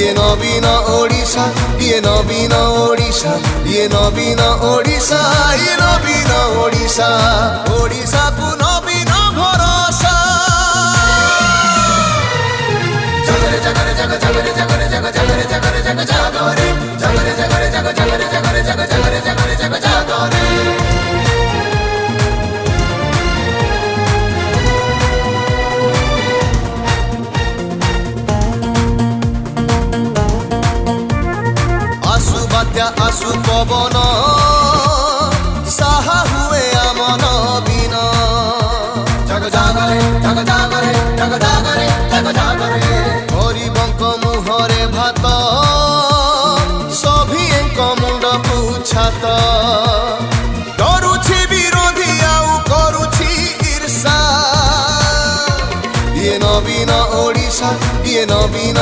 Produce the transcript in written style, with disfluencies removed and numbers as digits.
ইয়ে নবীন ওড়িশা, ইয়ে নবীন ওড়িশা, ইয়ে নবীন ওড়িশা, ইয়ে নবীন ওড়িশা, ওড়িশাকু নবীন ভরসা। জাগরে জাগরে জাগ জাগরে জাগরে জাগ জাগরে জাগরে জাগ জাগরে জাগরে জাগরে জাগ জাগরে জাগরে জাগ জাগরে জাগরে জাগ জাগরে। আসু বাত্যা আসু পবন, সাহা হুয়ে আম নবীন। জাগ জাগরে জাগ জাগরে জাগ জাগরে জাগ জাগরে। গরিবଙ୍କ মুহଁରେ ভাত, সভিଏଙ୍କ ମୁଣ୍ଡକୁ ଛାତ। ଡରୁଛି ବିରୋଧୀ ଆଉ କରୁଛି ଈର୍ଷା। ଇଏ ନବୀନ ଓଡ଼ିଶା, ଇଏ ନବୀନ